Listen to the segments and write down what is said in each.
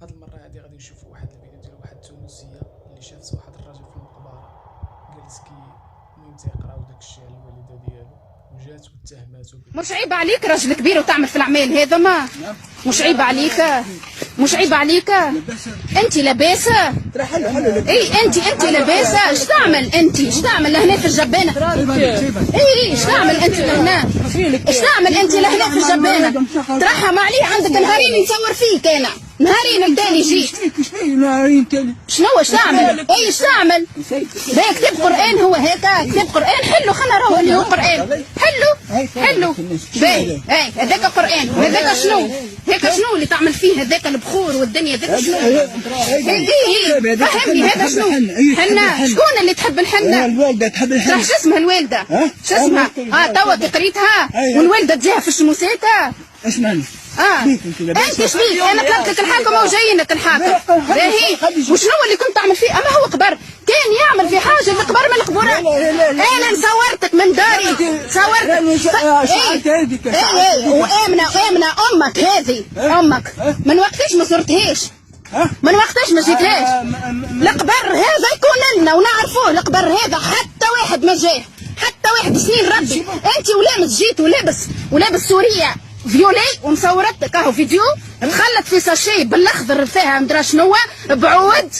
هاد المره هادي غادي نشوفوا واحد الفيديو ديال واحد التونسيه اللي شافت واحد الراجل في المقبره جالس المهم تيقراو داكشي على الوالده ديالو وجات واتهماتو. مش عيب عليك راجل كبير وتعمل في العمال هذا؟ ما مش عيب عليك؟ مش عيب عليك؟ انت لاباسه؟ اي انت لاباسه؟ اش تعمل انت؟ اش تعمل لهنا في الجبانه؟ اي اش تعمل انت لهنا؟ اش تعمل انت لهنا في الجبانه؟ ترحم عليه، عندك نهارين نصور فيك انا، نهارين التالي جيت. شنو اش تعمل؟ اي اش تعمل؟ باهي كتاب قران هو هيك؟ كتاب قران حلو، خلينا نروح اللي هو قران حلو باهي. اي هذاك قران، هذاك شنو؟ هيك شنو اللي تعمل فيه هذاك البخور والدنيا ذاك شنو؟ اي فهمني هذا شنو؟ حنة. شكون اللي تحب الحنة؟ الوالده تحب الحنة. شو اسمها الوالده؟ شو اسمها؟ توا قريتها والوالده تجيها في الشموسات. اسمعني انت شبيك؟ انا طلبت لك الحاكم وجايين لك الحاكم. باهي وشنو اللي كنت تعمل فيه؟ اما هو قبر كان يعمل في حاجه اللي قبر من القبورات. انا صورتك من داري، صورتك. اي وامنه امك هذه، امك من وقتاش ما زرتهاش؟ من وقتاش ما جيتهاش؟ القبر هذا يكون لنا ونعرفوه، القبر هذا حتى واحد ما جاه، حتى واحد سنين ربي. انت ولامس جيت ولابس سوريه فيولي ومصورتك اهو فيديو تخلت في ساشي بالاخضر فيها مدرا شنو، بعود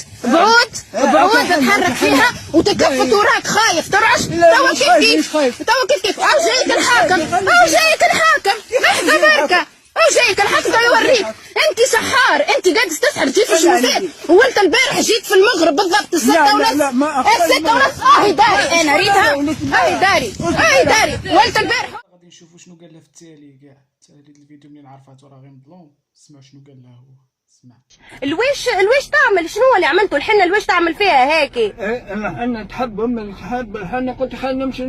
تحرك فيها وتكفت وراك خايف ترعش. توا كيف او جايك الحاكم احذى بركه، او جايك الحاكم يوريك. انت سحار، انت قاعد تسحر جيت في الشمسات، وانت البارح جيت في المغرب بالضبط الستة ونص. اهي داري انا ريتها، اهي داري وانت البارح. غادي نشوفوا شنو قال لها في التالي كاع. التالي الفيديو منين عرفاتو راه غير مظلوم. اسمعوا شنو قال لها هو، اسمع. الويش تعمل شنو اللي عملته الحنه؟ الويش تعمل فيها هيك؟ الحنه تحب امي، تحب الحنه. قلت خلينا نمشي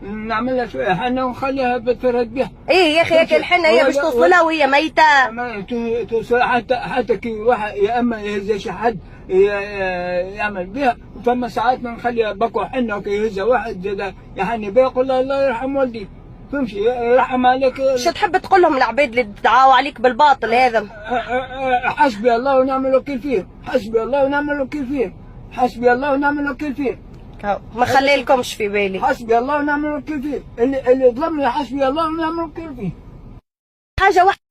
نعمل لها شويه حنه ونخليها بتفرد بها. ايه يا اخي هيك الحنه هي باش توصلها وهي ميته. حتى كي واحد يا اما يهز شي حد يعمل بها، فما ساعات ما نخليها بكو حنه وكي يهزها واحد زاد يحني بها يقول الله يرحم والدي، فهمتي؟ يرحم عليك. شو تحب تقول لهم العباد اللي دعاوا عليك بالباطل هذا؟ حسبي الله ونعم الوكيل فيه، حسبي الله ونعم الوكيل فيه، حسبي الله ونعم الوكيل فيه. ما خلي لكمش في بالي. حسبي الله ونعم الوكيل فيه، اللي ظلمني حسبي الله ونعم الوكيل فيه. حاجه واحده